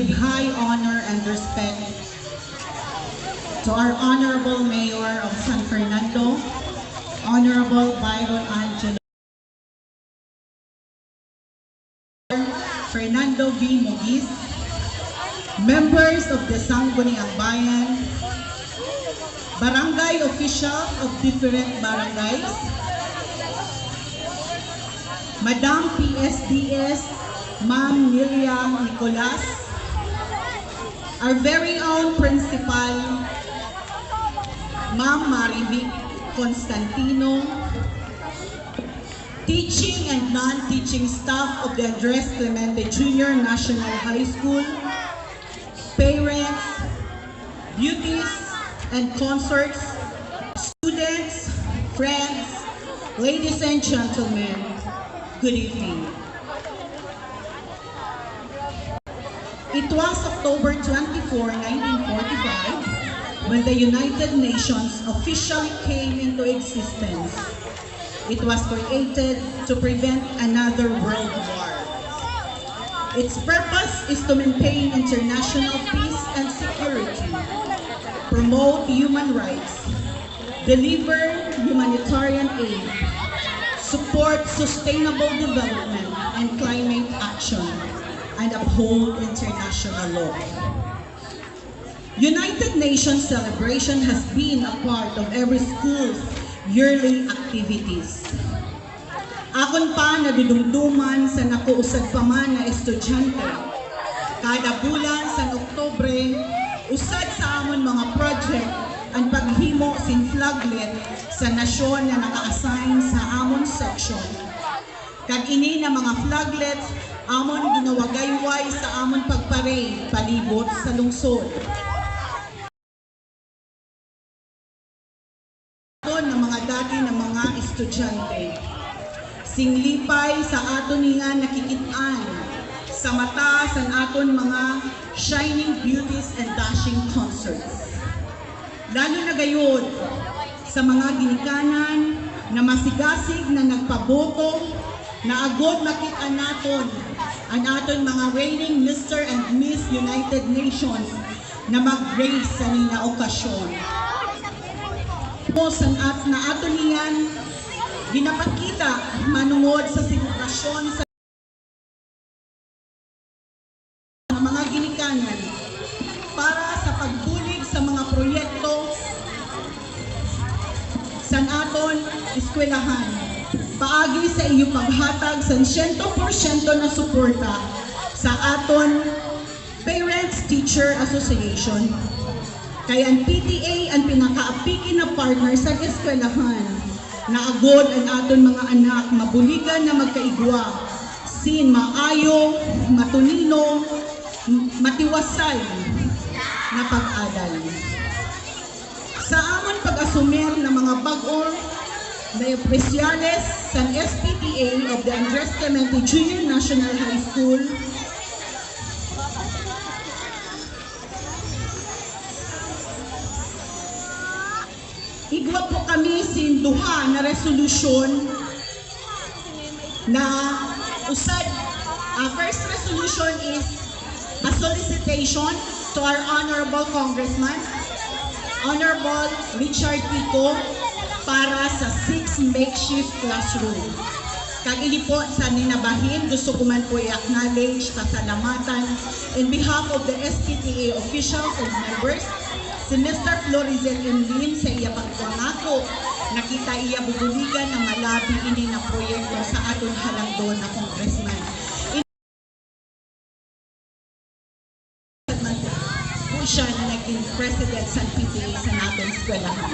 give high honor and respect to our Honorable Mayor of San Fernando, Honorable Byron Angelo, Fernando V. Mogis, members of the Sangguniang Bayan, barangay officials of different barangays, Madam PSDS, Ma'am Miriam Nicolas, our very own Principal, Ma'am Marivic Constantino, teaching and non-teaching staff of the Andres Clemente Junior National High School, parents, beauties and consorts, students, friends, ladies and gentlemen, good evening. It was October 24, 1945, when the United Nations officially came into existence. It was created to prevent another world war. Its purpose is to maintain international peace and security, promote human rights, deliver humanitarian aid, support sustainable development and climate action, and uphold international law. United Nations celebration has been a part of every school's yearly activities. Akon pa nadudumduman sa nakuusad pa man na estudyante. Kada bulan sa Oktubre, usad sa amon mga project ang paghimo sin flaglet sa nasyon na naka-assign sa amon section. Kag ini na mga flaglets amon ginawagayway sa amon pagparade palibot sa lungsod. Ng mga dati ng mga estudyante. Singlipay sa aton nga nakikitaan sa mata sa aton mga shining beauties and dashing concerts. Lalo na gayon sa mga ginikanan na masigasig na nagpaboto na agod makita naton ang aton mga reigning Mr. and Miss United Nations na mag-grace sa nina okasyon. Na aton niyan ginapakita manungod sa selebrasyon sa mga ginikanan para sa pagbulig sa mga proyekto sa aton eskwelahan. Paagi sa iyo paghatag sa 100% na suporta sa aton Parents Teacher Association. Kaya ang PTA ang pinakaapiki na partner sa eskwelahan na agod ang aton mga anak mabuligan na magkaigwa, sin maayo, matunino, matiwasay na pag-adal. Sa amon pag-asumir ng mga bag-o na opisyales sa SPTA of the Andres Clemente Junior National High School, igwa po kami sin duha na resolusyon na usad. First resolution is a solicitation to our Honorable Congressman, Honorable Richard Pico, para sa 6 makeshift classroom. Kag ini po sa ninabahin, gusto ko man po i-acknowledge, pasalamatan in behalf of the SPTA officials and members, si Mr. Florizel Emlin sa iya pagpangako, nakita iya bubuligan na malabi ini na proyekto sa aton halangdon na congressman. Po siya na naging president sa PTA sa natin eskwelahan.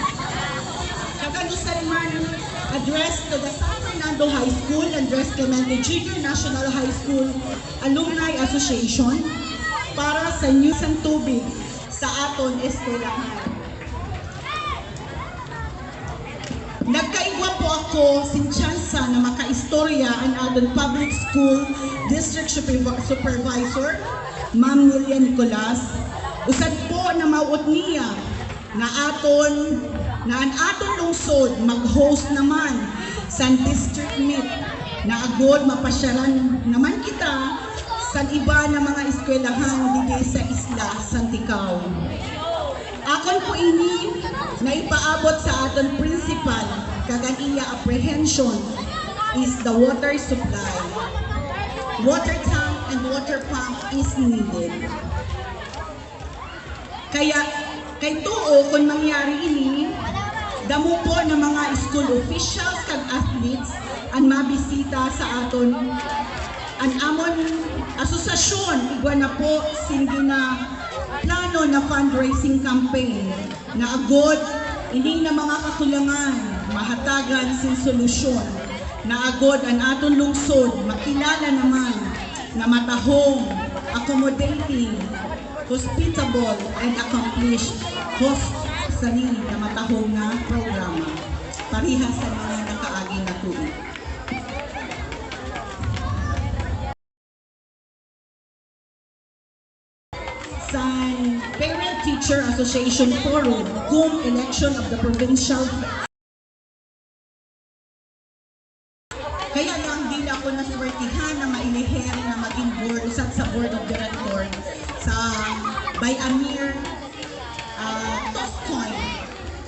Kagagusto naman address to the San Fernando High School, Andres Clemente Junior National High School Alumni Association para sa news and tubig sa aton eskwelahan. Nagkaigwa po ako sin tsansa na makaistorya ang aton public school district supervisor, Ma'am Miriam Nicolas. Usad po na mauot niya na ang aton lungsod mag-host naman sa district meet na agod mapasyaran naman kita sa iba na mga eskwelahan dito sa isla Santikau. Akon po ini na ipaabot sa aton principal kagan iya apprehension is the water supply. Water tank and water pump is needed. Kaya kay tuo kung mangyari ini, damo po ng mga school officials kag athletes ang mabisita sa aton ang amon asosasyon igwa na po sindi na plano na fundraising campaign na agod ini na mga kakulangan mahatagan sin solusyon na agod ang aton lungsod makilala naman na matahong, accommodating, hospitable and accomplished host sa na matahong na programa parihas sa mga nakaagi na tuig. Sa Parent-Teacher Association Forum kung election of the provincial. Kaya lang din ako naswertihan na mailiher na maging board, usat sa board of director sa by Amir Toscoin.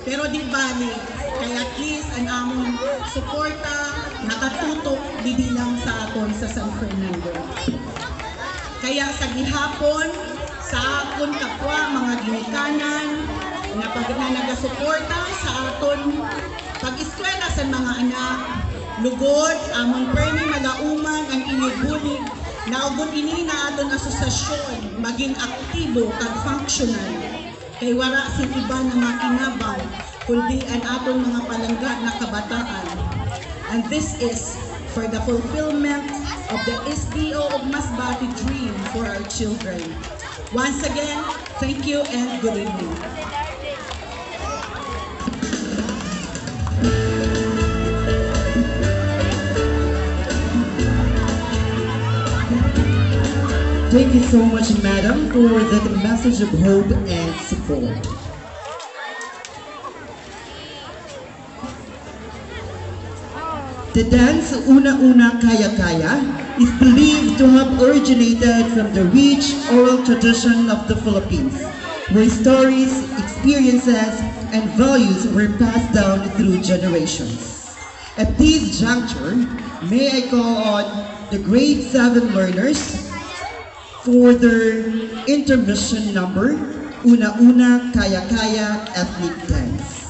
Pero di bali, kaya at least ang among suporta nakatutok di lang sa aton sa San Fernando. Kaya sa gihapon, sa aton kapwa mga ginikanan na pag nagasuporta sa aton pag-eskwela sa mga anak, lugod, among permi malauman ang inyubulig na ugod ini na aton asosasyon maging aktibo kag functional kay wala sin iba na makinabang kundi ang aton mga palangga na kabataan. And this is for the fulfillment of the SDO of Masbate dream for our children. Once again, thank you and good evening. Thank you so much, Madam, for that message of hope and support. The dance Una-Una Kaya-Kaya is believed to have originated from the rich oral tradition of the Philippines, where stories, experiences, and values were passed down through generations. At this juncture, may I call on the grade 7 learners for their intermission number, Una-Una Kaya-Kaya Ethnic Dance.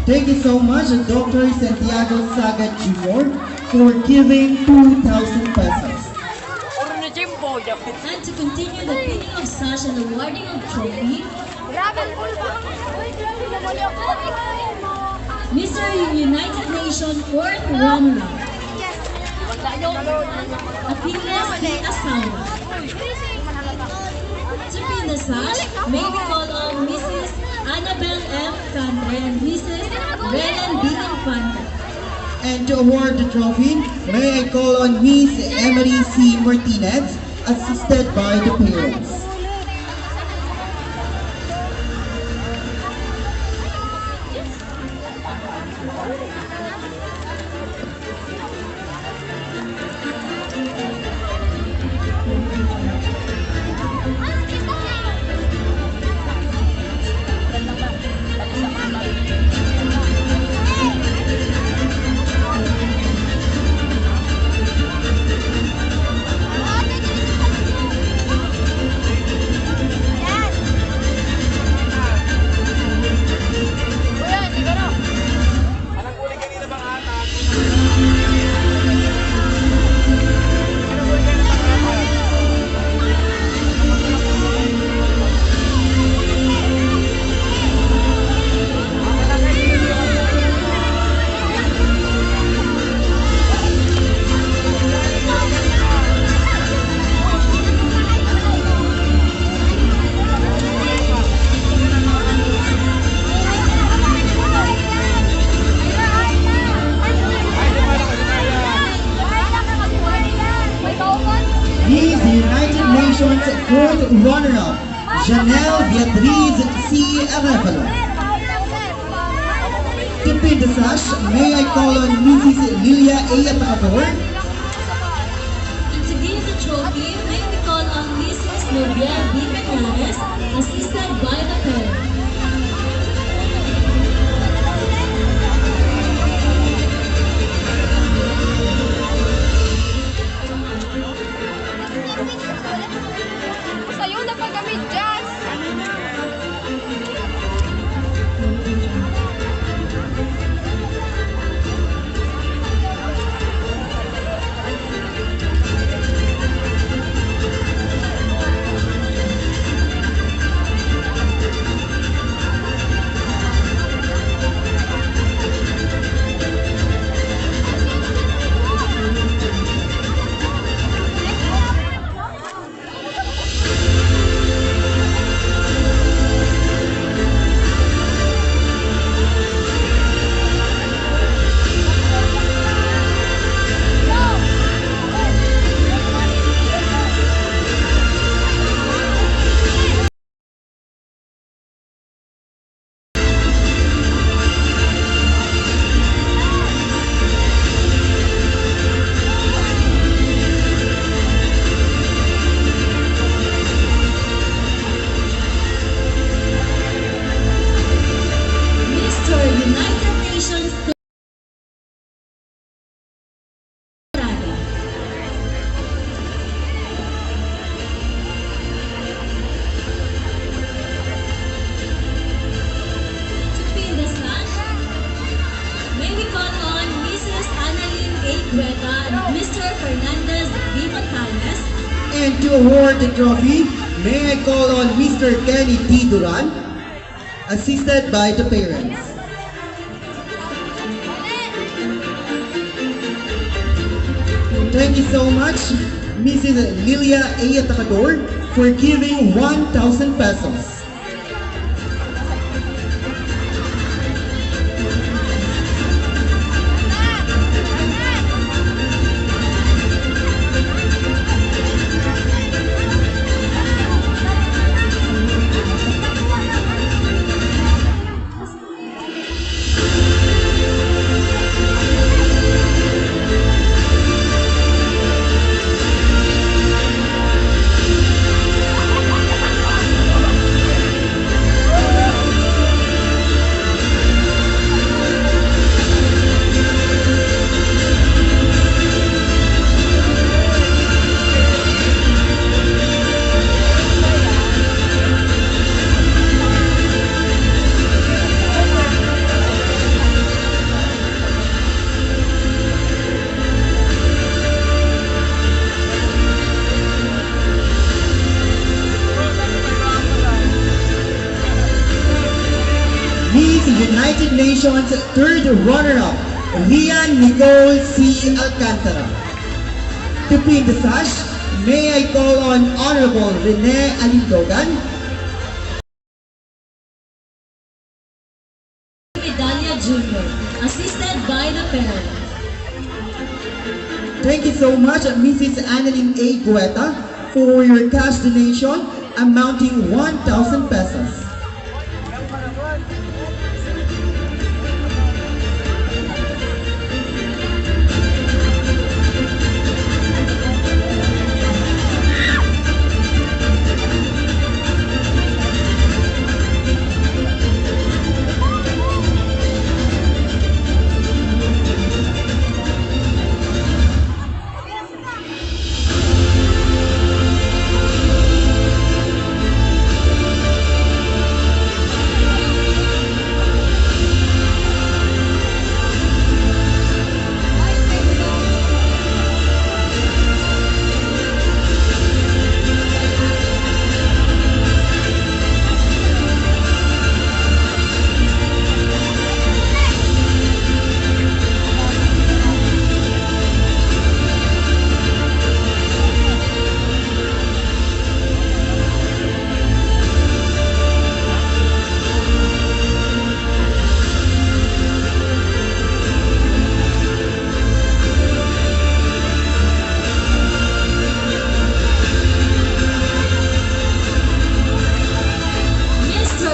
Thank you so much, Dr. Santiago Saga Jr. for giving 2,000 pesos. And to continue the pinning of sash and awarding of trophy, Mr. United Nations 4th runner-up, Apiles de Asawa. To pin the sash, may we call on Mrs. Annabelle M. Infante and Mrs. Renan B. Infante. And to award the trophy, may I call on Miss Emily C. Martinez, assisted by the parents. Fourth runner-up, Janelle Beatriz C. Arevalo. To pin the sash, may I call on Mrs. Lilia A. Atacador? And to give the trophy, may we call on Mrs. Novia B. Cañares, assisted by the parents. Ayuda pag kami jazz. Gueta and Mr. Fernandez D. Montales. And to award the trophy, may I call on Mr. Kenny D. Duran, assisted by the parents. Thank you so much, Mrs. Lilia A. Atacador, for giving 1,000 pesos. United Nations third runner-up, Rian Nicole C. Alcantara. To pin the sash, may I call on Honorable Rene Alindogan, Medalia Jr., assisted by the parents. Thank you so much, Mrs. Annalyn A. Gueta, for your cash donation amounting 1,000 pesos.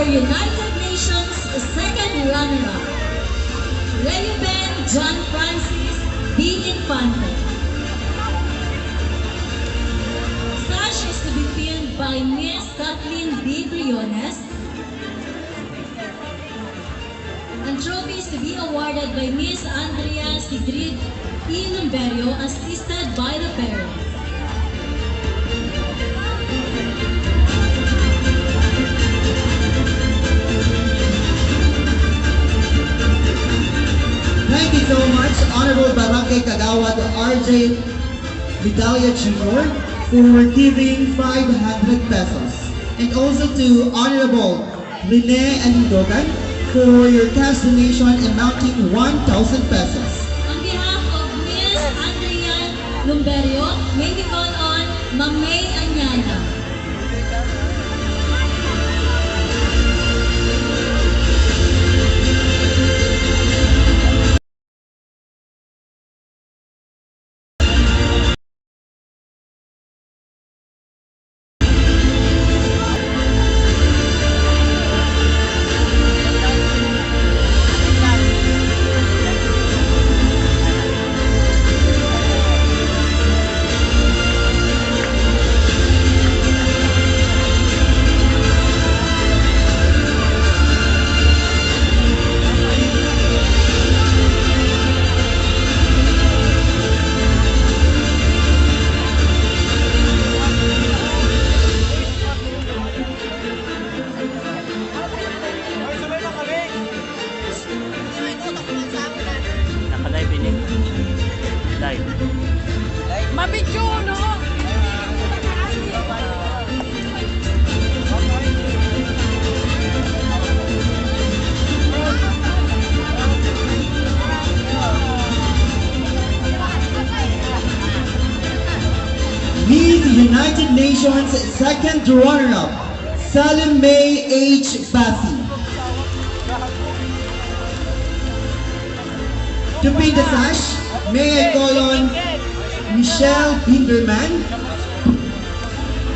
United Nations second runner-up, Reuben John Francis B. Infante. Sash is to be pinned by Miss Kathleen B. Briones. And trophy is to be awarded by Miss Andrea Sigrid E. Lumberio, assisted by the parents. Thank you so much, Honorable Barangay Kagawad R.J. Vidalia Jr. for giving 500 pesos. And also to Honorable Rene Alindogan for your cash donation amounting 1,000 pesos. On behalf of Miss Andrea Lumberio, may we call on Ma'am May Anyana. Mabidyo, no? Miss United Nations second runner-up, Salim May H. Basi. To pin the sash, may I call on Michelle Binderman.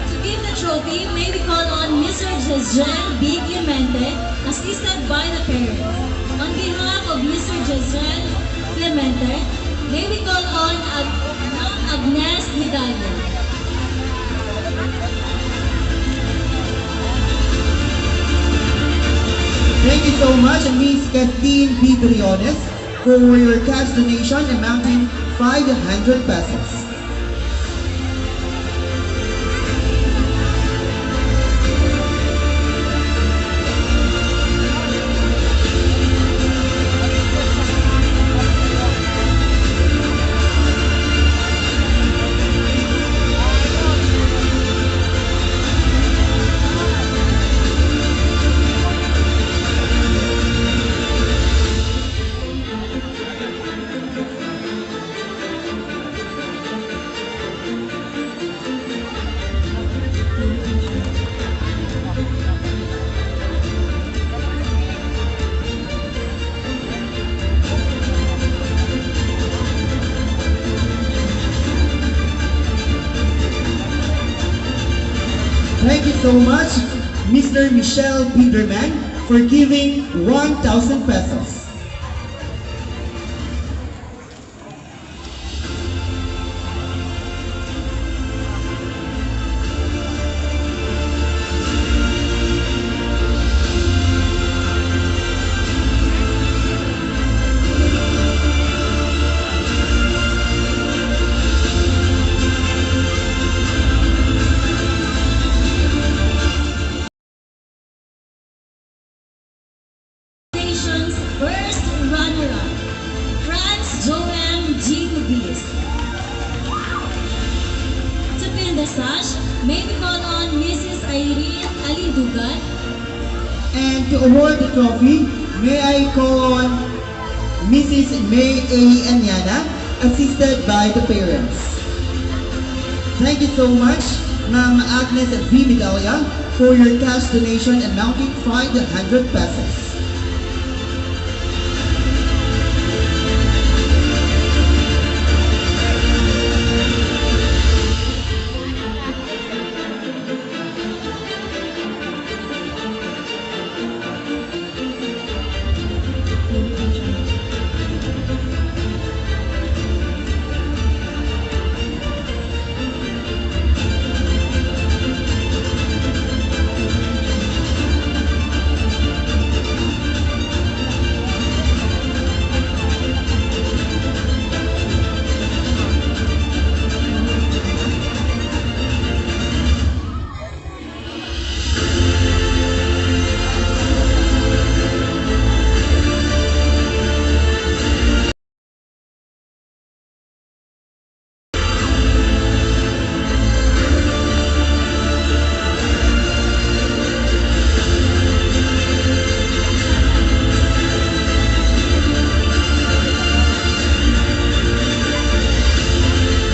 To give the trophy, may we call on Mr. Jezreel B. Clemente, assisted by the parents. On behalf of Mr. Jezreel Clemente, may we call on Ma'am Agnes Hidalgo. Thank you so much, Miss Kathleen B. Briones, for your cash donation amounting 500 pesos. Thank you so much, Mr. Michelle Biederman, for giving 1,000 pesos. Nation's first runner-up, France Joanne G. Lubis. To pin the sash, may we call on Mrs. Irene Alindugan. And to award the trophy, may I call on Mrs. May A. Anyana, assisted by the parents. Thank you so much, Ma'am Agnes V. Medalla, for your cash donation amounting 500 pesos.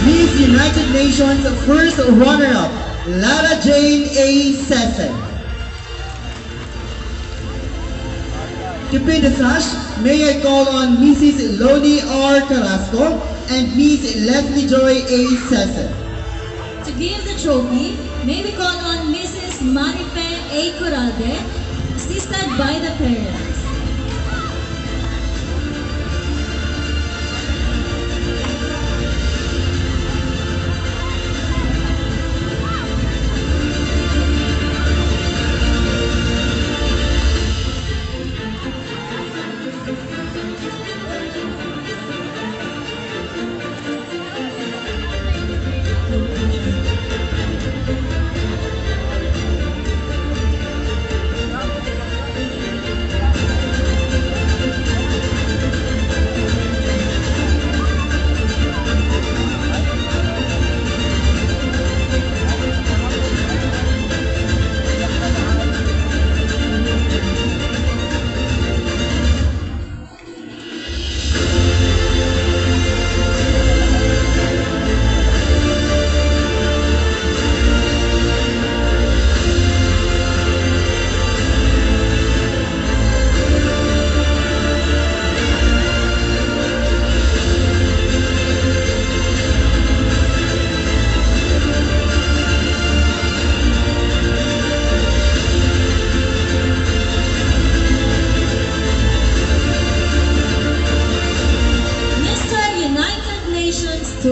Miss United Nations first runner-up, Lara Jane A. Sesen. To pin the sash, may I call on Mrs. Loni R. Carrasco and Miss Leslie Joy A. Sesen. To give the trophy, may we call on Mrs. Marife A. Coralde, assisted by the parents.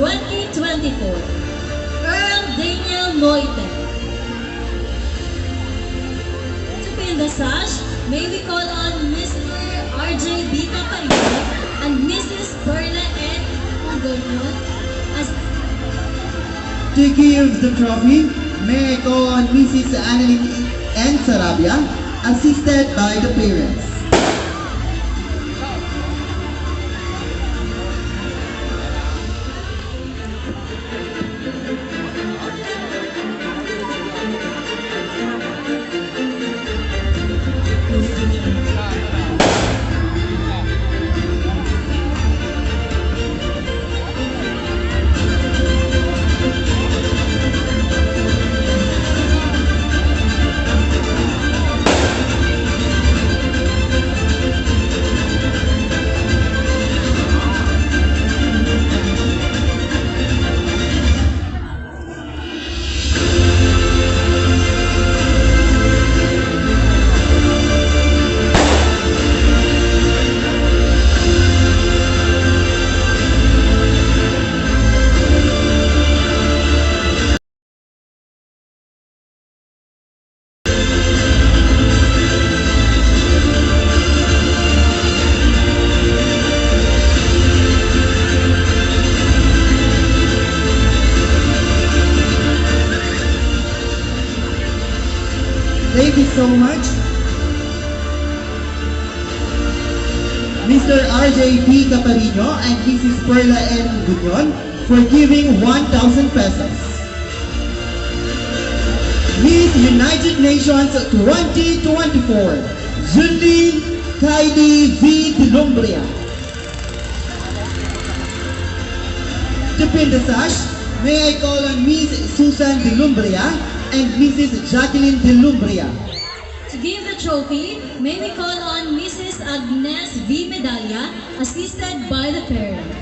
2024, Earl Daniel Moite. To pin the sash, may we call on Mr. RJ Bita Parino and Mrs. Perla N. Ugonion as To give the trophy, may I call on Mrs. Annalyn N. Sarabia, assisted by the parents. Thank you so much, Mr. RJ B. Caparino and Mrs. Perla N. Ugonion for giving 1,000 pesos. Miss United Nations 2024, Julie Kylie V. Dilumbria. To pin the sash, may I call on Miss Susan Dilumbria and Mrs. Jacqueline Dilumbria. to give the trophy, may we call on Mrs. Agnes V. Medalla, assisted by the parents.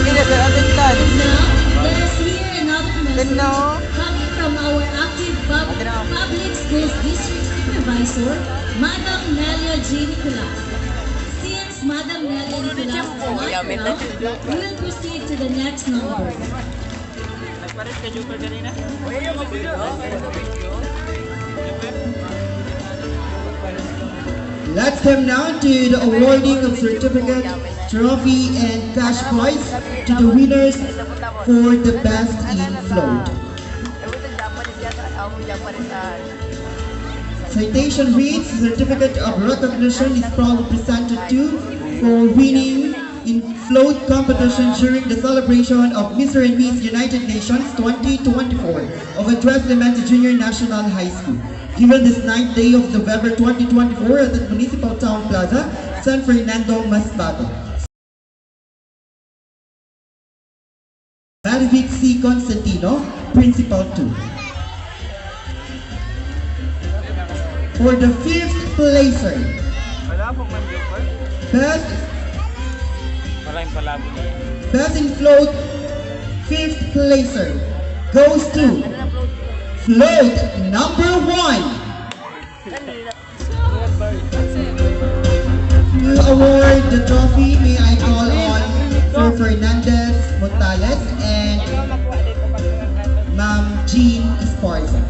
Now, let us hear another message coming from our active public schools district supervisor, Madam Nelia G. Nicolas. Since Madam Nelia Nicolas is not around, we will proceed to the next number. Let's come now to the awarding of certificate, trophy, and cash prize to the winners for the best in float. Citation reads, certificate of recognition is proudly presented to for winning in float competition during the celebration of Mr. and Miss United Nations 2024 of Andres Clemente Junior National High School, given this 9th day of November 2024 at the Municipal Town Plaza, San Fernando, Masbate. Marivic C. Constantino, Principal 2. For the 5th placer, best in float 5th placer goes to float number 1. To award the trophy, may I call on Sir Fernandez Montales and Ma'am Jean Esparza.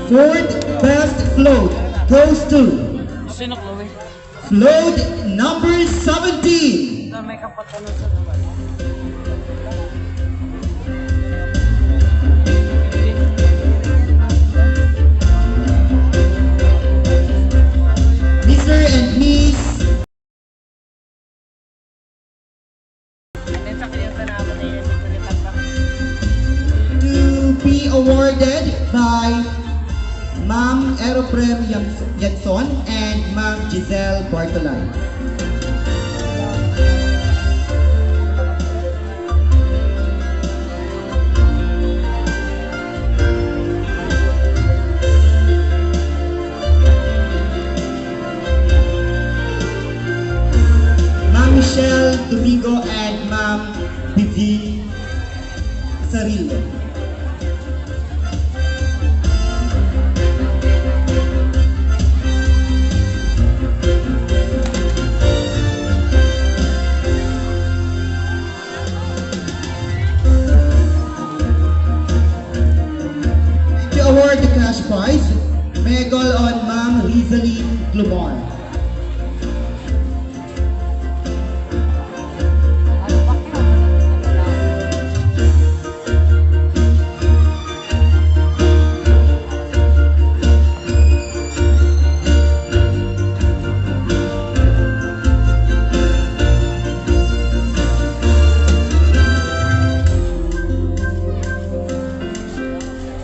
Fourth best float goes to Sino, Chloe? float number 17. May kapatalo sa naman. Mr. and Miss to be awarded by Ma'am Aeroprem Yatson and Ma'am Giselle Bartolay. Ma'am Michelle Domingo and Ma'am Vivi Sarillo. To award the cash prize, may I call on Ma'am Rizaline Glumar.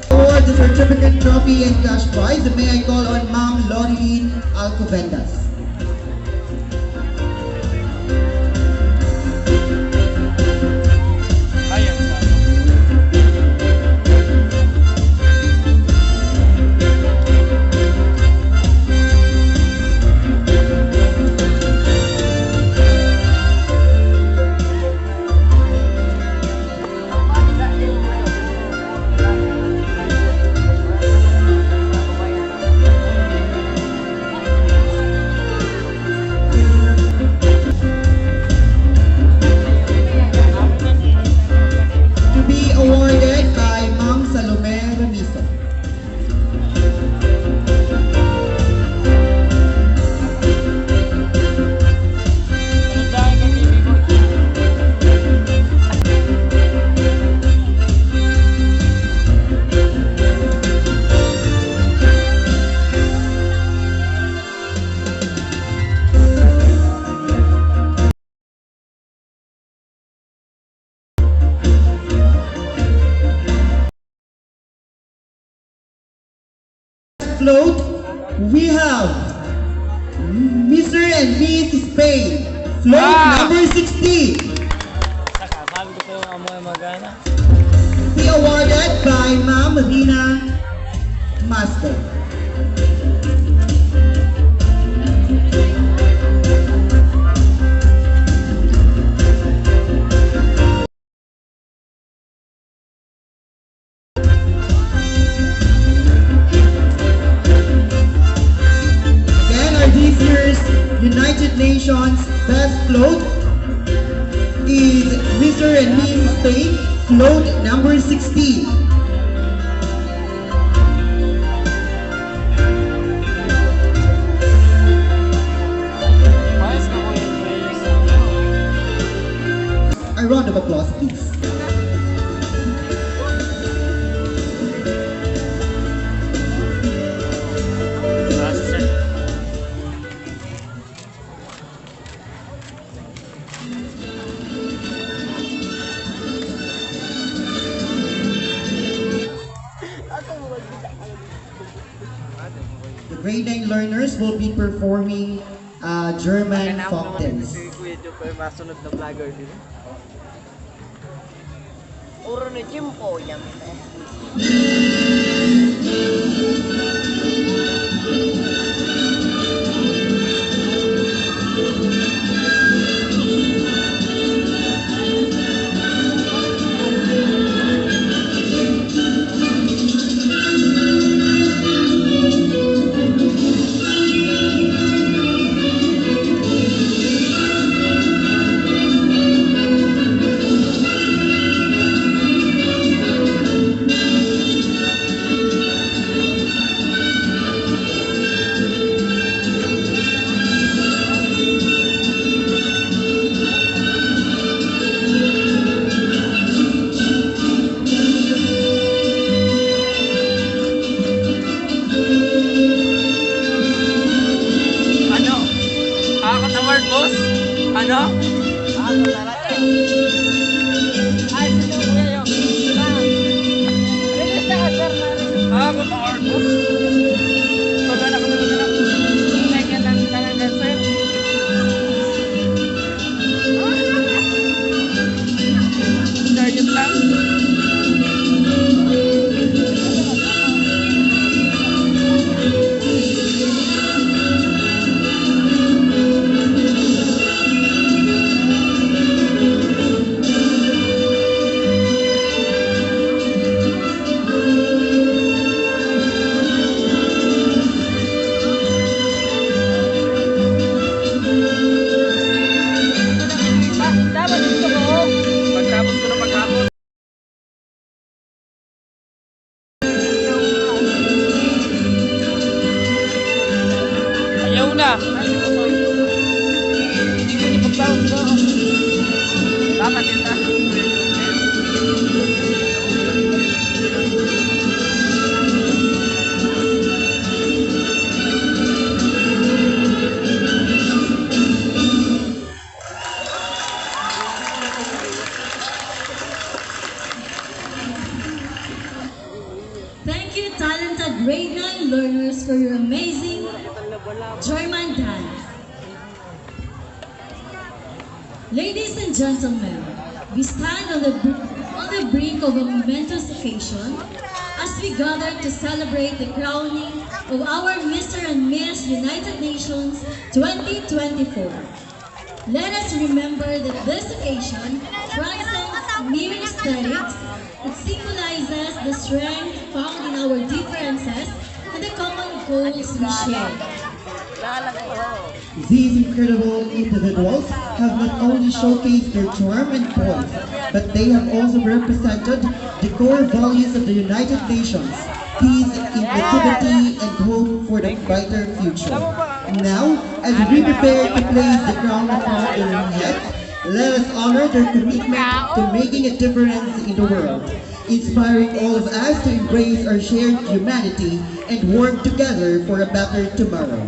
Award the certificate, trophy, and cash prize, may I call on Ma'am Loreline Alcobendas. To be awarded by Ma'am Salome Remiso. Float, we have Mr. and Miss Spain, float number 16. Saka, bago ko yung amoy magana. Be awarded by Ma'am Rina Master. Mr. and Miss Spain, float number 16. A round of applause, please. The grade 9 learners will be performing German folk dance. Kuya Joe pa yung masunod na vlogger din. Uro na gym po yan. boss? Ano? Ako talaga. Ay, sino mo yun? Release na ka, sir. Ako na art boss. Pagana ko na. Second lang talaga, sir. Target lang. Dapat dito ko. Pagtapos ko na paghapon. Ayaw na. Hindi ko ipagtawag ko. Dapat yun na. Thank you, talented grade 9 learners, for your amazing German dance. Ladies and gentlemen, we stand on the brink of a momentous occasion as we gather to celebrate the crowning of our Mr. and Miss United Nations 2024. Let us remember that this occasion transcends mere aesthetics. It symbolizes the strength found in our differences and the common goals we share. These incredible individuals have not only showcased their charm and poise, but they have also represented the core values of the United Nations: peace, inclusivity, and hope for the brighter future. Now, as we prepare to place the crown upon their heads, let us honor their commitment to making a difference in the world, inspiring all of us to embrace our shared humanity and work together for a better tomorrow.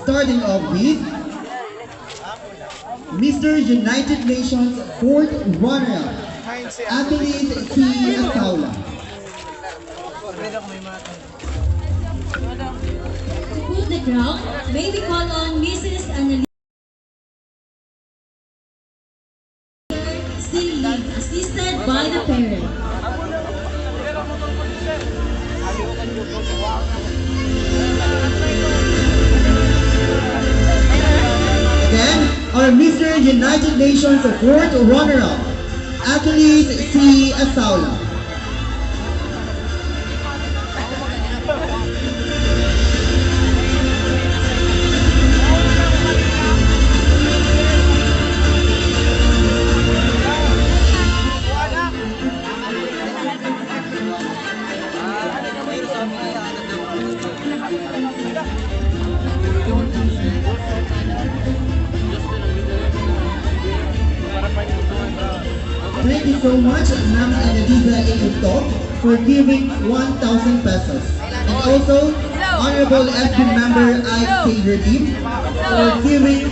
Starting off with Mr. United Nations 4th runner-up, athlete C. Asaula. To put the crown, may we call on Mrs. Annalise C. Lee, assisted by the parent. Again, our Mr. United Nations 4th runner-up, athlete C. Asaula. Thank you so much, Ma'am Annalisa Eguto, for giving 1,000 pesos. And also, Honorable FB member I.K. Redeem for giving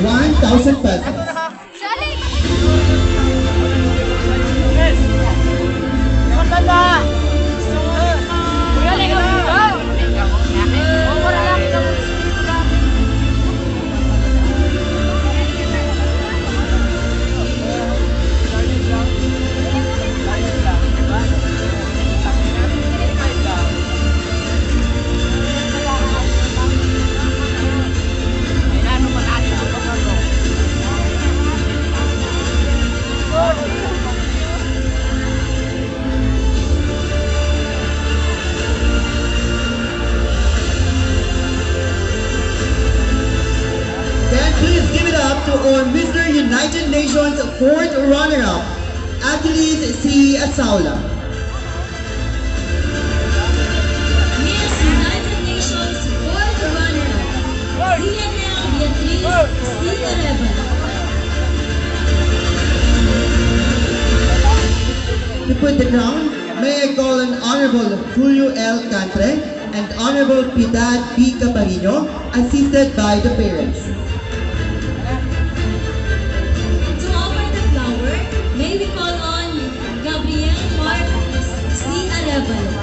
1,000 pesos. Then please give it up to our Mr. United Nations 4th runner-up, Achilles C. Asaula. Miss United Nations 4th runner-up, Lionel Beatriz C. Arevalo. To put the crown, may I call on Honorable Julio L. Cantre and Honorable Piedad B. Caparino, assisted by the parents. To offer the flower, may we call on Gabriel Mark C. Arevalo.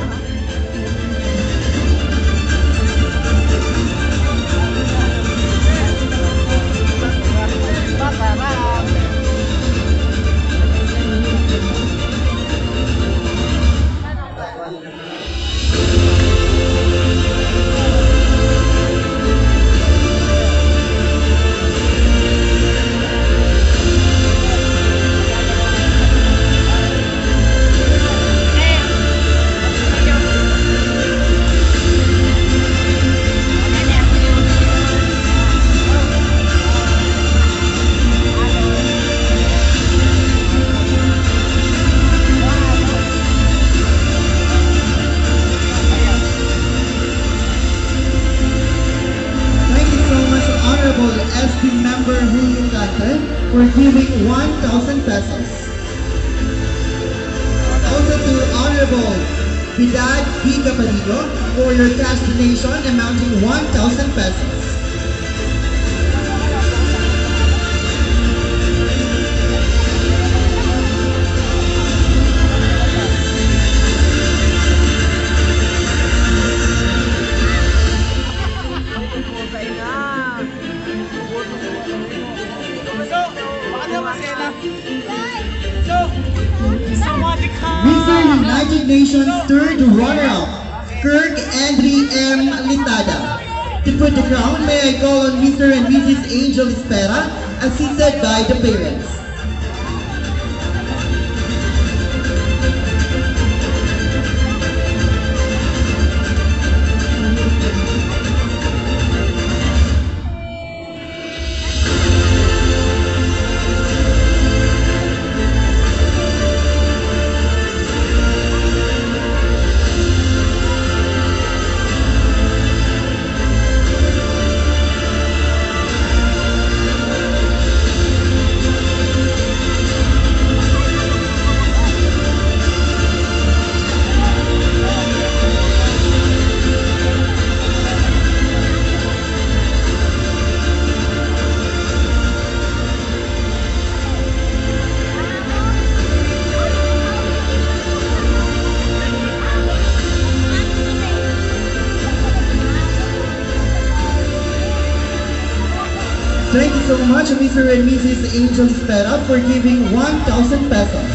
SB member Julio Cantre for giving 1,000 pesos. Also to Honorable Piedad B. Caparino for your cash donation amounting 1,000 pesos. Mr. United Nations third runner-up, Kirk Andre M. Litada. To put the crown, may I call on Mr. and Mrs. Angel Espera, assisted by the parents. Thank you so much, Mr. and Mrs. Angel Espera, for giving 1,000 pesos.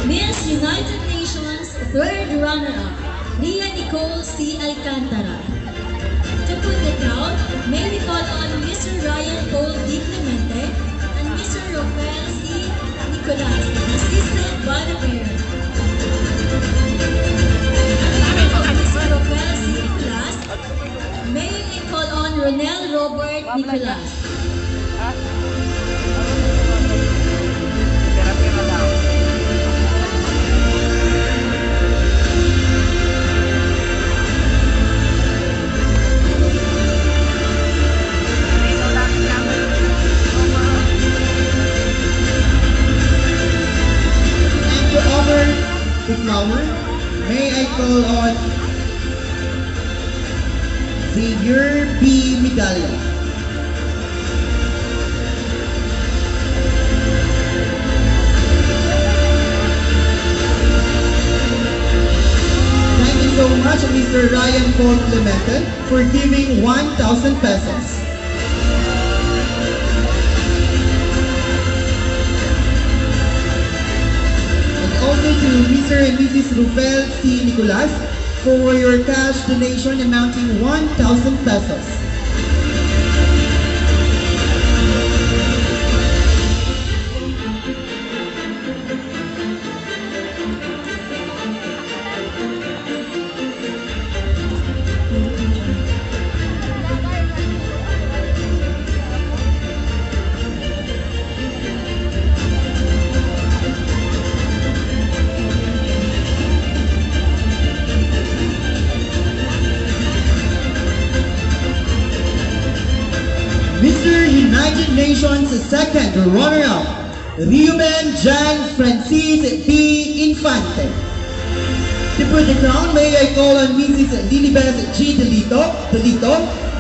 Miss United Nations third runner-up, Ria Nicole C. Alcantara. To put the crown, may we call on Mr. Ryan Paul D. Clemente and Mr. Rafael C. Nicolas, assisted by the parents. Robert Nicolas. Ha? Pera-pera daw. Dito lang kami. And to honor the flower, may I call on Xavier B. Medalla. Thank you so much, Mr. Ryan Paul Clemente, for giving 1,000 pesos. And also to Mr. and Mrs. Rufel C. Nicolas for your cash donation amounting 1,000 pesos. Mr. United Nations second runner-up, Reuben Jan Francis B. Infante. To put the crown, may I call on Mrs. Lilibeth G. Delito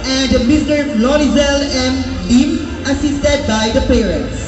and Mr. Florizel M. Lim, assisted by the parents.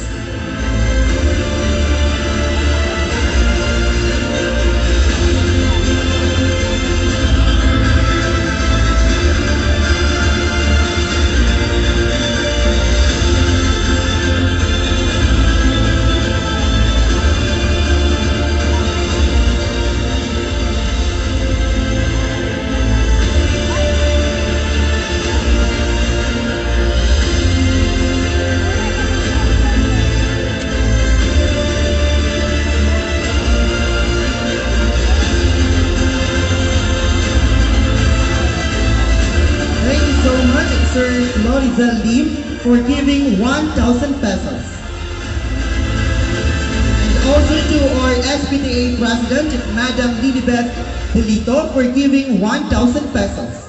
Thank you so much, Sir Florizel Lim, for giving 1,000 pesos. And also to our SPTA President, Madam Lilibeth Delito, for giving 1,000 pesos.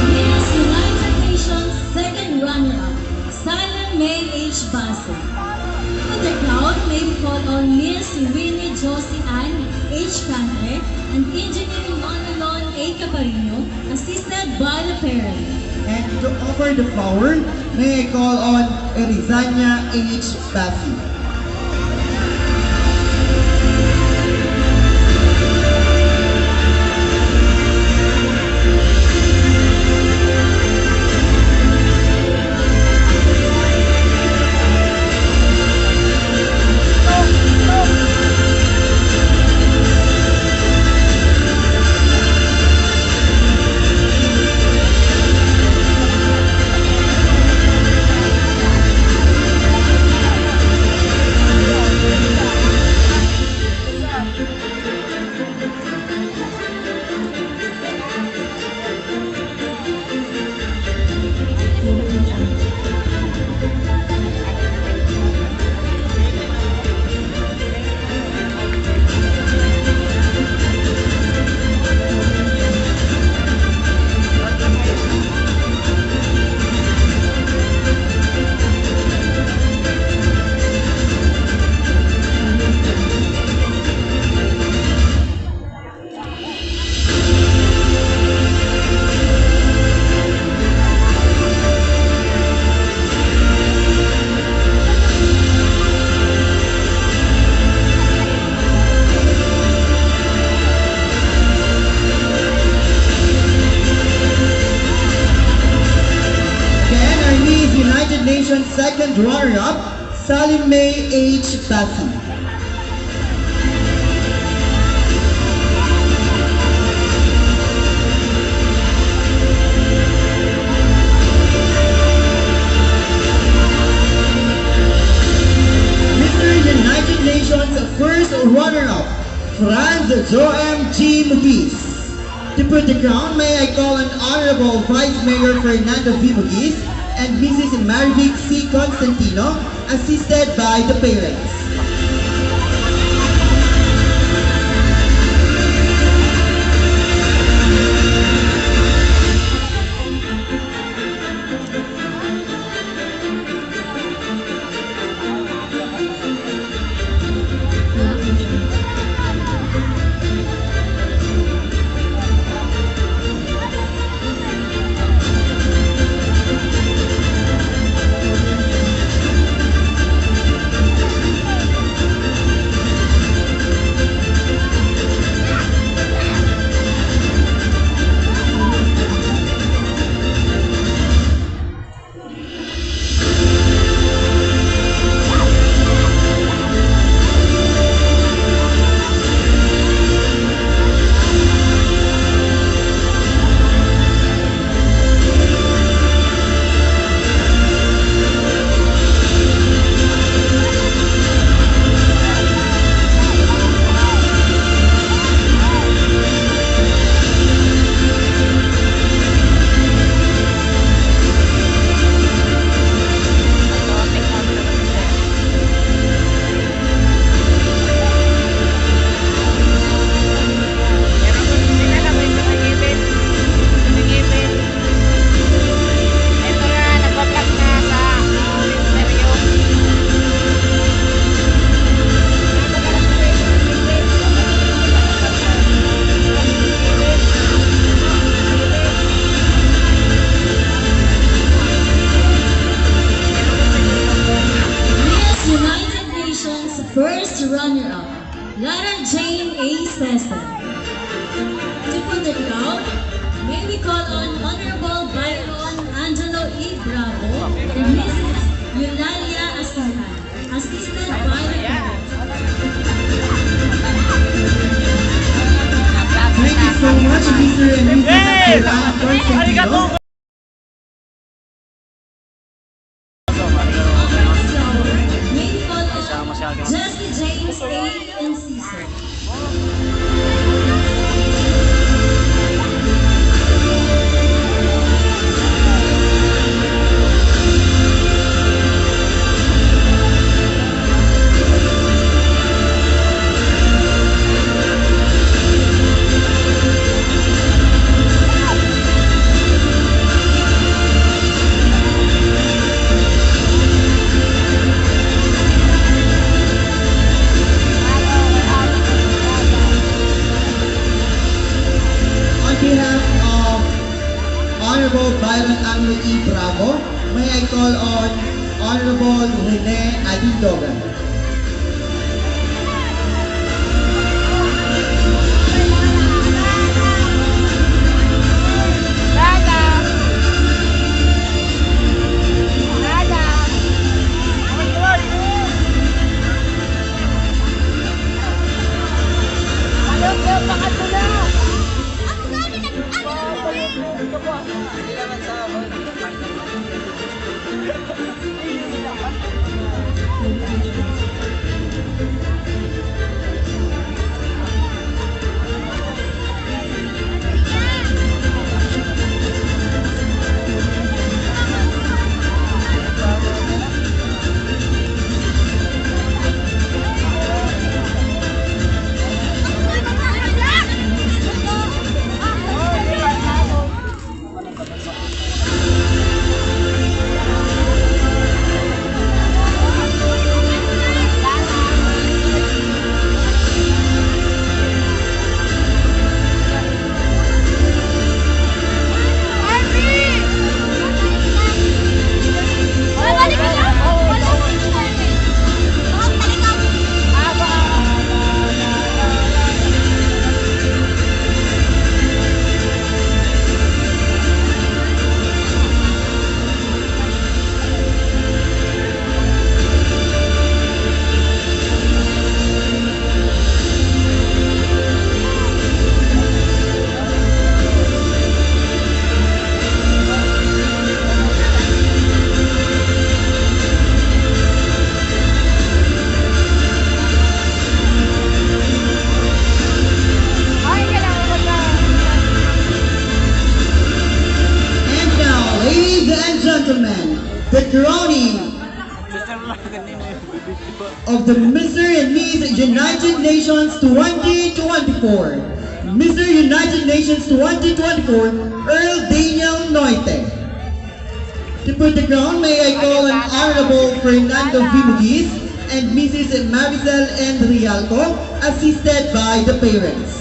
Miss United Nations second runner-up, Silent May H. Basso. To the crowd, may we call on Miss Winnie Josie Ann H. Cantre and Engineer Manalon A. Caparino, assisted by the parents. And to offer the flower, may I call on Erizania H. Basi. Nation's second runner-up, Salim May H. Basi. Mr. United Nations first runner-up, Franz Joem G. Mugis. To put the crown, may I call on Honorable Vice Mayor Fernando V. Mugis and Mrs. Marivic C. Constantino, assisted by the parents. First runner-up, Lara Jane A. Cesar. To put the crowd, may we call on Honorable Byron Angelo E. Bravo and Mrs. Eulalia Asaran, assisted by the parents. Thank you so much, Mr. and Mrs. Constantino. Jesse James A. and Caesar. Honorable Byron Anglo E. Bravo, may I call on Honorable Rene Alindogan. of the Mr. and Miss United Nations 2024. Mr. United Nations 2024, Earl Daniel Noite. To put the ground, may I call on Honorable Fernando Vimugis and Mrs. Maricel N. Rialco, assisted by the parents.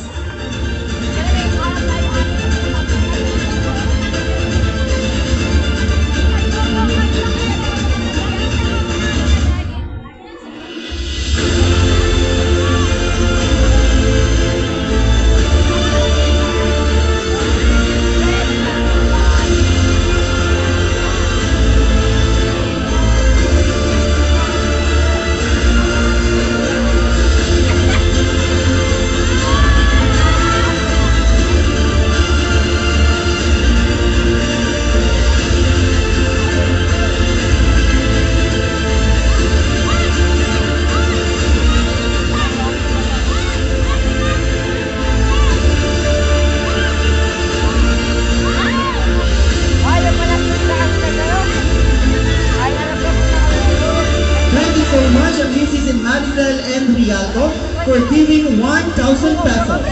Maricel and Rialco for giving 1,000 pesos.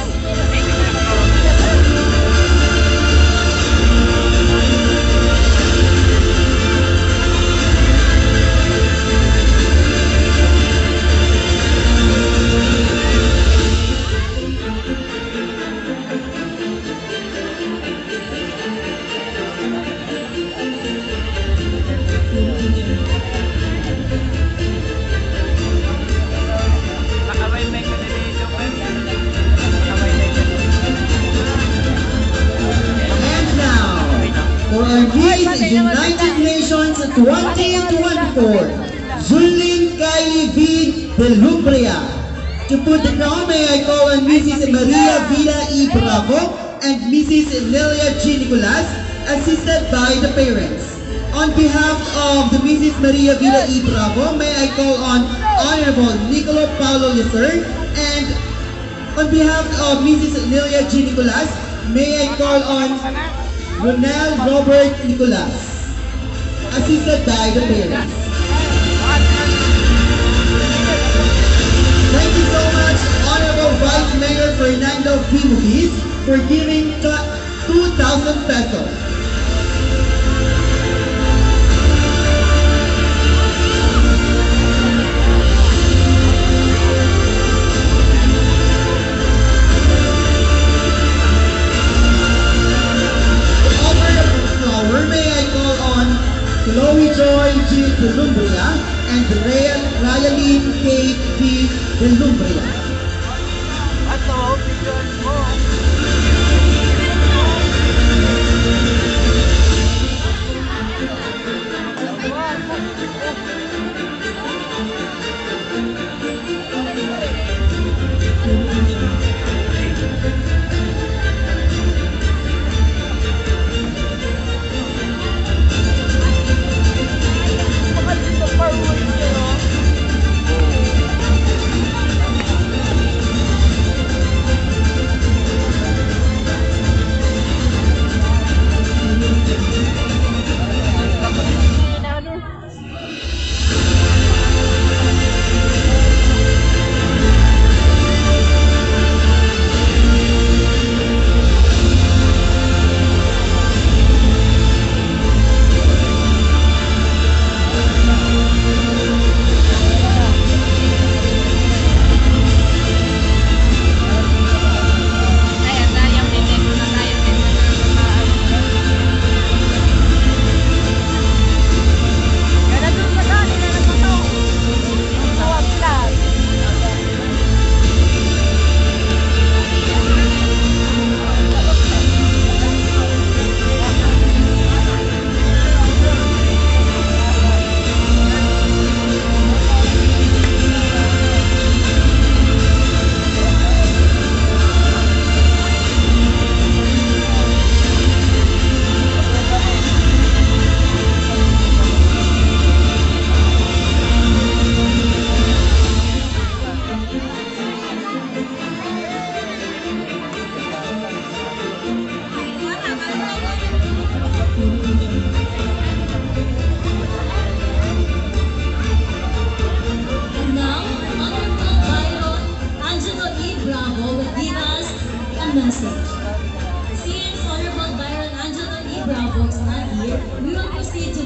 For our Miss United Nations 2024, Julin Kylie V. Delumbria. To put the crown, may I call on Mrs. Maria Vida E. Bravo and Mrs. Nelia G. Nicolas, assisted by the parents. On behalf of the Mrs. Maria Vida E. Bravo, may I call on Honorable Nicolo Paulo Leser, and on behalf of Mrs. Nelia G. Nicolas, may I call on Ronald Robert Nicolas, assisted by the parents. Thank you so much, Honorable Vice Mayor Fernando Vimugis, for giving 2,000 pesos. May I call on Chloe Joy G. Delumbria and Ryaline K. P. Delumbria.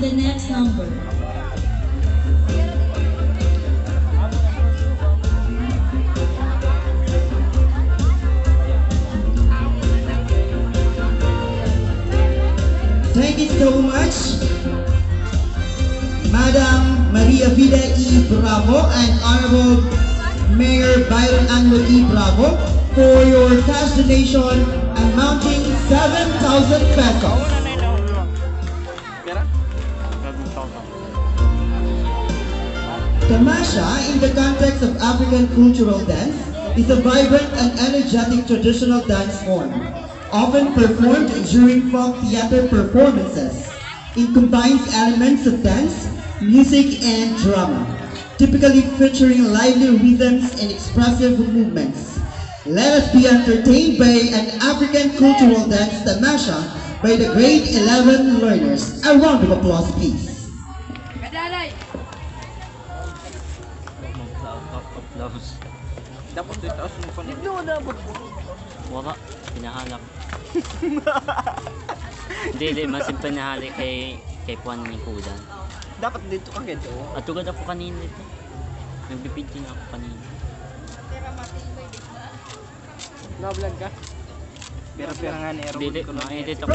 to the next number. Thank you so much, Madam Maria Vida E. Bravo and Honorable Mayor Byron Angelo E. Bravo for your cash donation amounting 7,000 pesos. Pera? Tamasha, in the context of African cultural dance, is a vibrant and energetic traditional dance form, often performed during folk theater performances. It combines elements of dance, music, and drama, typically featuring lively rhythms and expressive movements. Let us be entertained by an African cultural dance tamasha by the grade 11 learners. A round of applause, please. Dapat itaas mo pa nito. Wala, pinahanap. Hindi, masip pinahali kay Puan ni Kudan. Dapat dito ka ganito. At tugad ako kanina ito. Nagbipitin ako kanina. Na-vlog ka? Pera nga ni Aero. Hindi, ma-edit ako.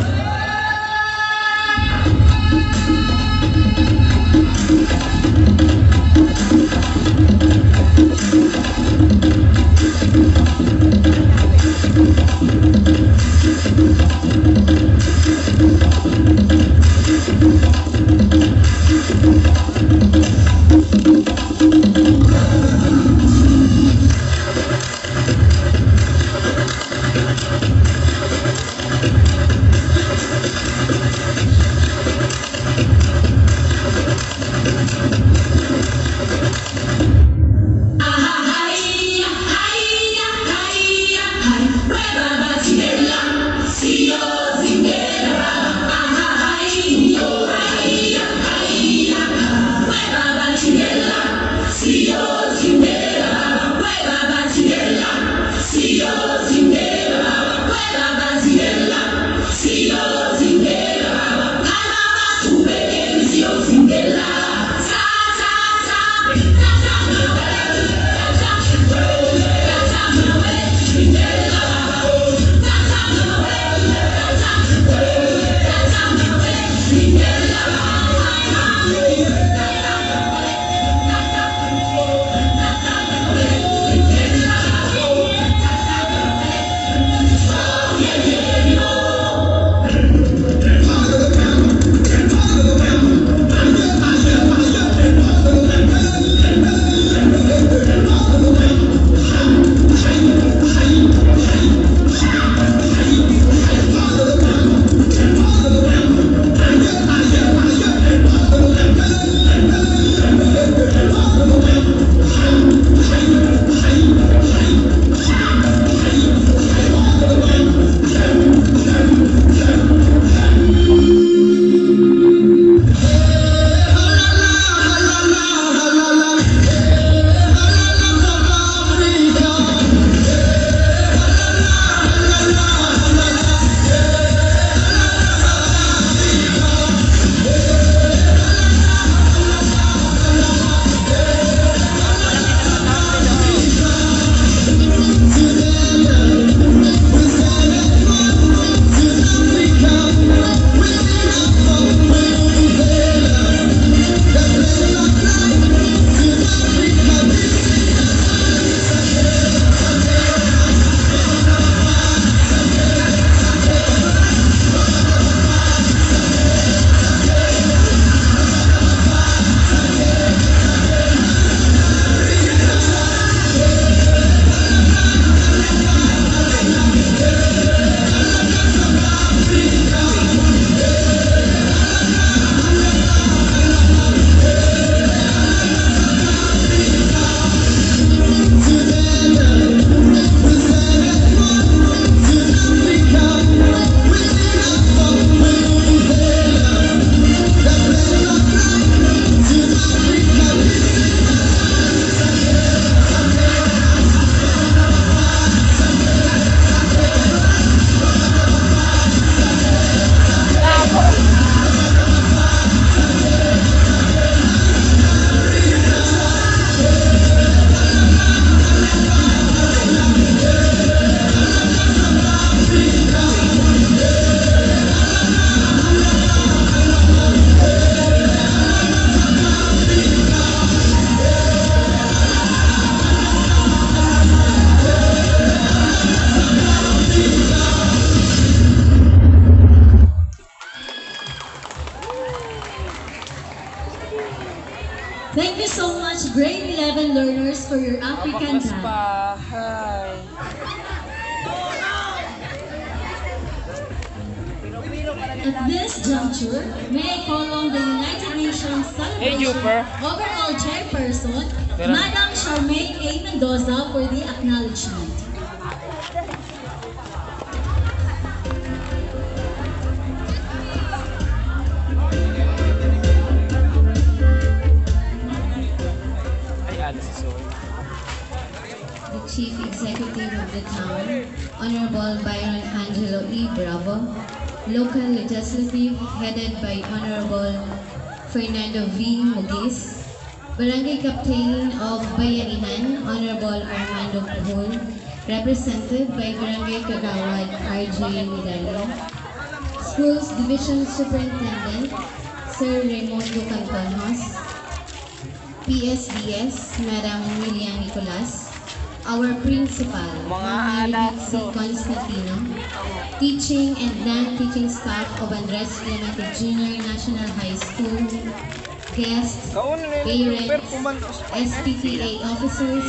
applause for your African Baklas dad. pa. Hi. At this juncture, may I call on the United Nations Hey, Celebration Jupiter. Overall Chairperson, Pero- Madam Charmaine A. Mendoza for the acknowledgement. Ay, alas si Zoe. The Chief Executive of the town, Honorable Byron Angelo E. Bravo, Local Legislative headed by Honorable Fernando V. Mugis, Barangay Captain of Bayanihan, Honorable Armando Pujol, represented by Barangay Kagawad R.J. Midali, Schools Division Superintendent, Sir Raimundo Cantonhos, PSDS, Madam Emilia Nicolas, our principal, Ma'am C. Constantino, teaching and non-teaching staff of Andres Clemente Junior National High School, guests, parents, SPTA officers,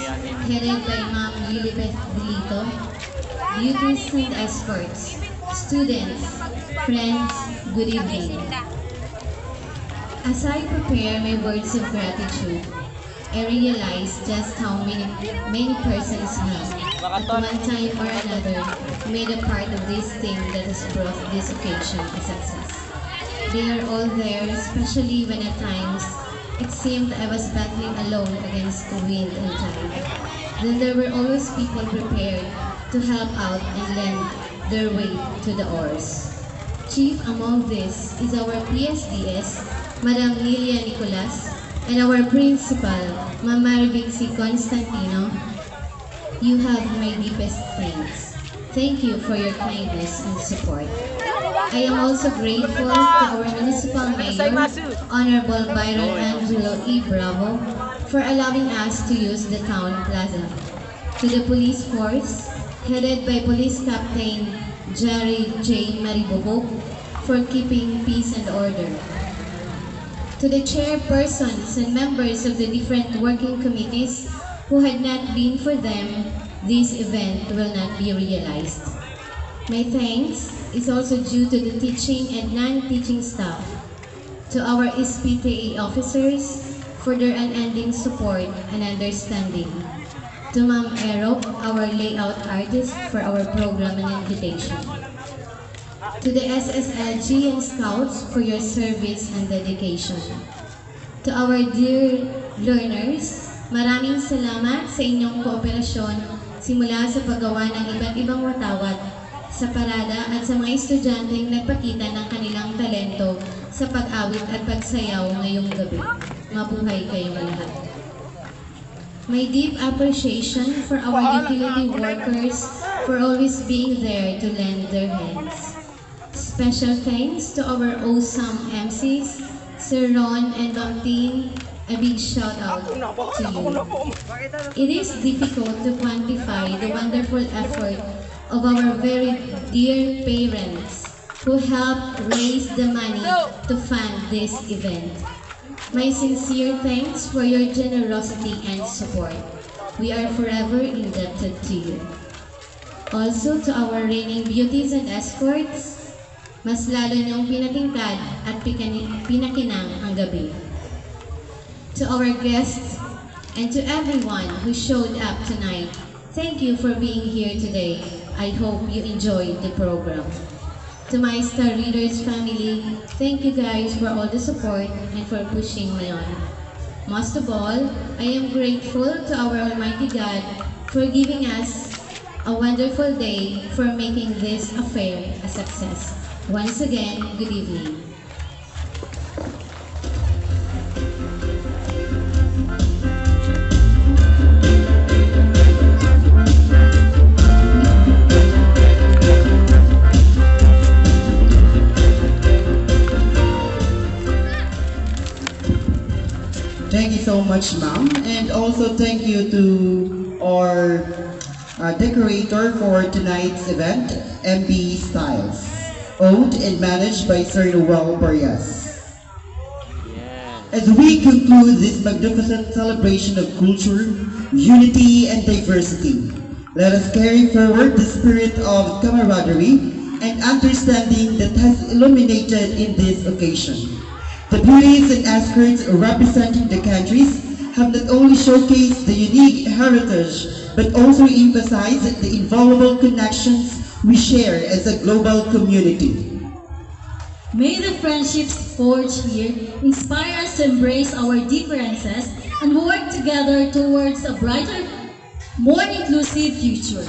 headed by Ma'am Lilibeth Delito, beauties and escorts, students, friends, good evening. As I prepare my words of gratitude, I realize just how many persons have, at one time or another, made a part of this thing that has brought this occasion a success. They are all there, especially when at times it seemed I was battling alone against the wind and tide. Then there were always people prepared to help out and lend their weight to the oars. Chief among this is our PSDS, Madam Lilia Nicolas, and our principal, Ma'am Marvic C. Constantino. You have my deepest thanks. Thank you for your kindness and support. I am also grateful to our Municipal Mayor, Honorable Byron Angelo E. Bravo, for allowing us to use the town plaza. To the police force, headed by Police Captain Jerry J. Maribobok, for keeping peace and order. To the chairpersons and members of the different working committees, who had not been for them, this event will not be realized. My thanks is also due to the teaching and non-teaching staff, to our SPTA officers for their unending support and understanding, to Ma'am Erop, our layout artist, for our program and invitation, to the SSLG and Scouts for your service and dedication. To our dear learners, maraming salamat sa inyong kooperasyon simula sa paggawa ng iba't ibang watawat sa parada at sa mga estudyanteng nagpakita ng kanilang talento sa pag-awit at pagsayaw ngayong gabi. Mabuhay kayong lahat. My deep appreciation for our utility workers for always being there to lend their hands. Special thanks to our awesome MCs, Sir Ron and Dr. A big shout out to you. It is difficult to quantify the wonderful effort of our very dear parents who helped raise the money to fund this event. My sincere thanks for your generosity and support. We are forever indebted to you. Also to our reigning beauties and escorts, mas lalo niyong pinatingkad at pinakinang ang gabi. To our guests and to everyone who showed up tonight, thank you for being here today. I hope you enjoyed the program. To my Star Readers family, thank you guys for all the support and for pushing me on. Most of all, I am grateful to our Almighty God for giving us a wonderful day, for making this affair a success. Once again, good evening. Thank you so much, ma'am. And also thank you to our decorator for tonight's event, MB Styles. Owned and managed by Sir Noel Barrias. Yes. As we conclude this magnificent celebration of culture, unity, and diversity, let us carry forward the spirit of camaraderie and understanding that has illuminated in this occasion. The beauties and escorts representing the countries have not only showcased the unique heritage, but also emphasized the invaluable connections we share as a global community. May the friendships forged here inspire us to embrace our differences and work together towards a brighter, more inclusive future.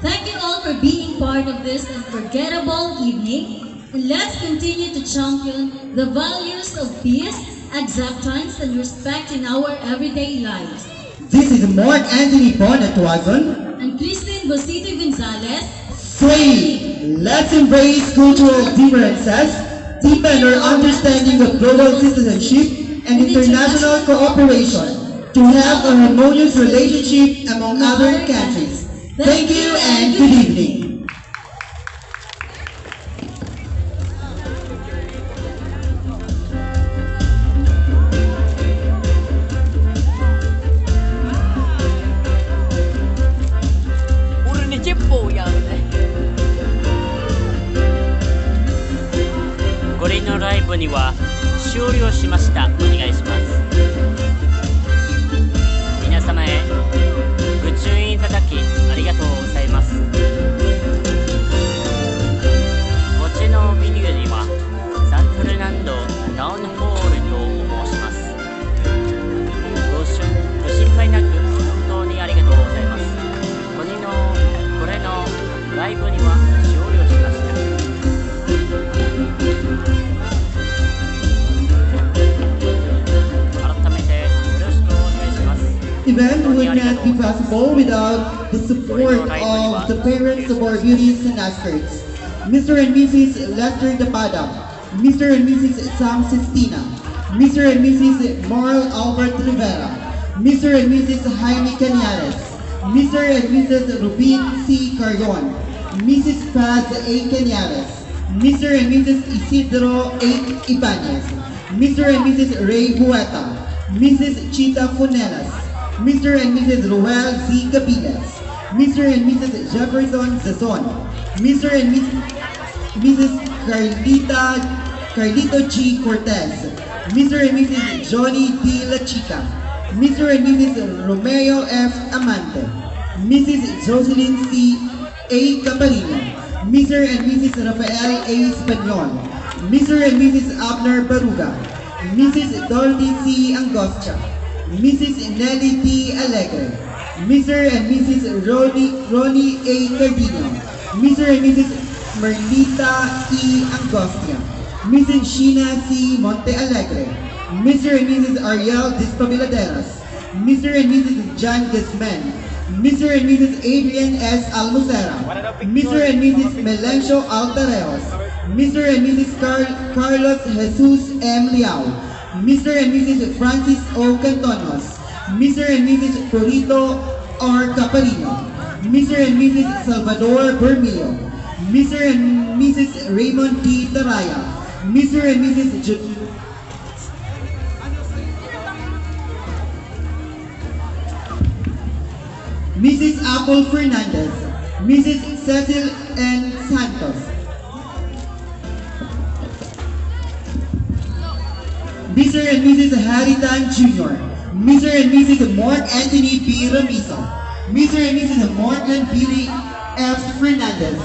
Thank you all for being part of this unforgettable evening, and let's continue to champion the values of peace, acceptance, and respect in our everyday lives. This is Mark Anthony Bonatuazon. And Christine Bosito Gonzalez. Say, let's embrace cultural differences, deepen our understanding of global citizenship and international cooperation to have a harmonious relationship among other countries. Thank you and good evening. Gorino ライブには終了しました。お願いします。皆様へご注意いただきありがとうございます。こっちのビデオにはサンフェルナンドタウンホールと申します。ご心配なく本当にありがとうございます。これのライブには終了しました。Event would not be possible without the support of the parents of our beauties and escorts, Mr. and Mrs. Lester Dapada, Mr. and Mrs. Sam Sistina, Mr. and Mrs. Marl Albert Rivera, Mr. and Mrs. Jaime Cañares, Mr. and Mrs. Rubin C. Carrion, Mrs. Paz A. Cañares, Mr. and Mrs. Isidro A. Ibanez, Mr. and Mrs. Ray Hueta, Mrs. Chita Funelas, Mr. and Mrs. Roel Z. Cabilas, Mr. and Mrs. Jefferson Zazon, Mr. and Mrs. Carlito G. Cortez, Mr. and Mrs. Johnny D. La Chica, Mr. and Mrs. Romeo F. Amante, Mrs. Jocelyn C. A. Caparino, Mr. and Mrs. Rafael A. Espanyol, Mr. and Mrs. Abner Baruga, Mrs. Dorothy C. Angostia, Mrs. Nelly T. Alegre, Mr. and Mrs. Ronnie A. Cardino, Mr. and Mrs. Merlita E. Angostia, Mrs. Sheena C. Monte Alegre, Mr. and Mrs. Ariel Dispabiladeras, Mr. and Mrs. John Guzman, Mr. and Mrs. Adrian S. Almocera, Mr. and Mrs. Melencio Altarejos, Mr. and Mrs. Carlos Jesus M. Liao, Mr. and Mrs. Francis O. Cantonos, Mr. and Mrs. Florito R. Caparino, Mr. and Mrs. Salvador Bermillo, Mr. and Mrs. Raymond T. Taraya, Mr. and Mrs. Apple Fernandez, Mrs. Cecil N. Santos, Mr. and Mrs. Harry Tan Jr., Mr. and Mrs. Mark Anthony B. Ramizo, Mr. and Mrs. Morgan Billy F. Fernandez,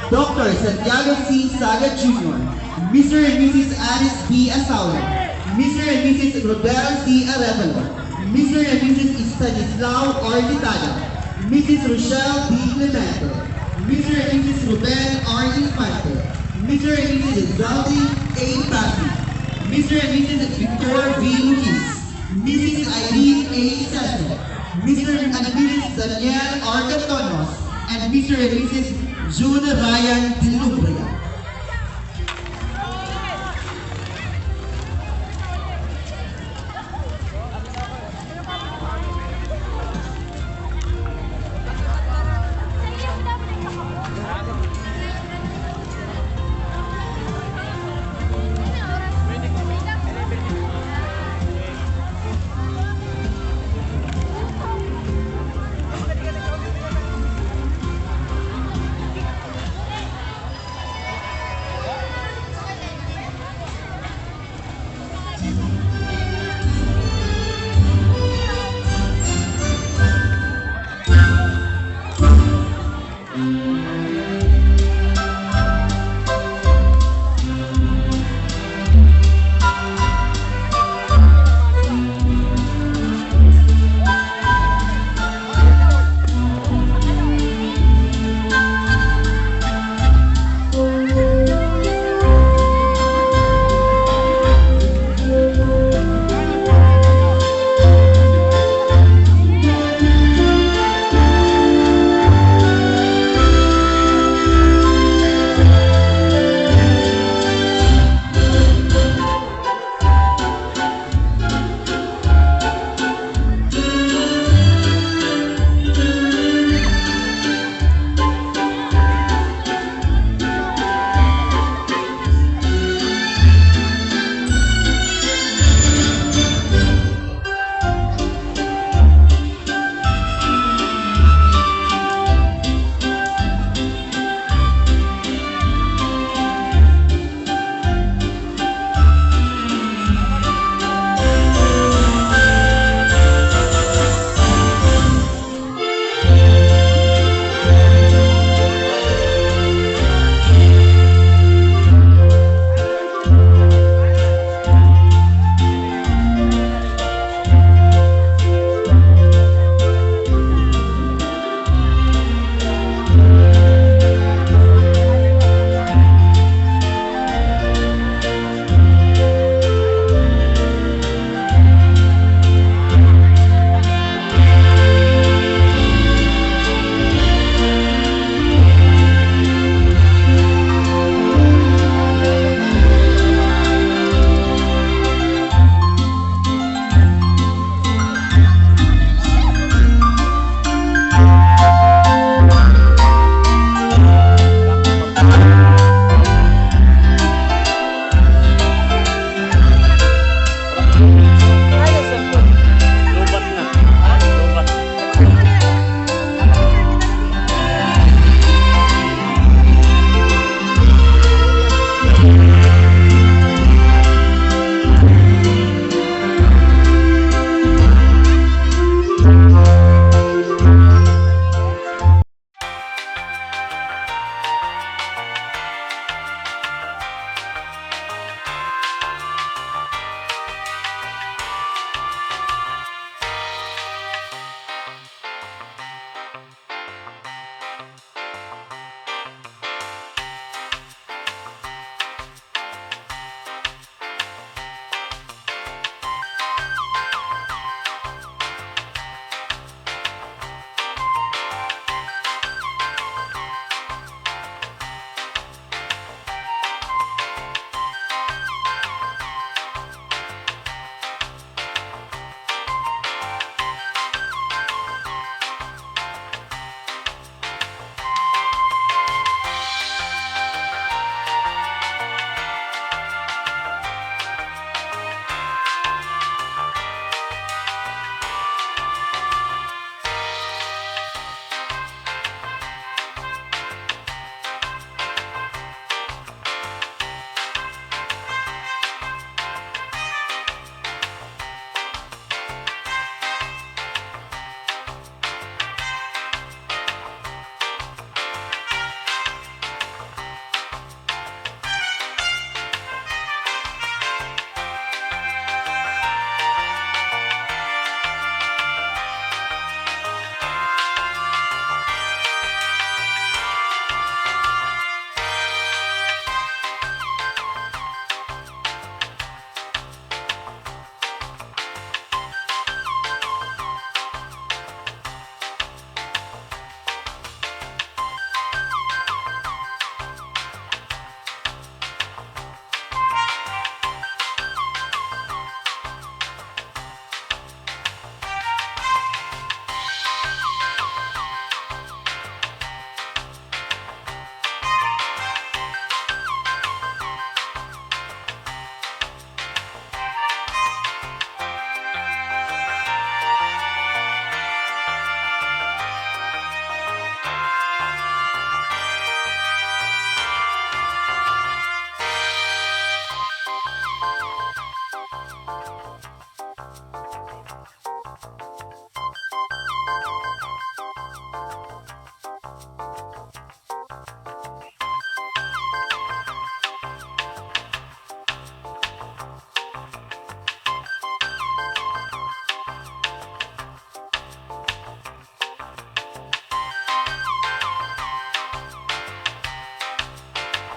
Dr. Santiago C. Saga Jr., Mr. and Mrs. Alice B. Asaulo, Mr. and Mrs. Rodel C. Arevalo, Mr. and Mrs. Stanislao R. Vitada, Mrs. Rochelle D. Clemente, Mr. and Mrs. Ruben R. Infante, Mr. and Mrs. Zaldi A. Pasi, Mr. and Mrs. Victor V. Luis, Mrs. Irene A. Cesar, Mr. and Mrs. Daniel R. Cantonos, and Mr. and Mrs. June Ryan Dilubria.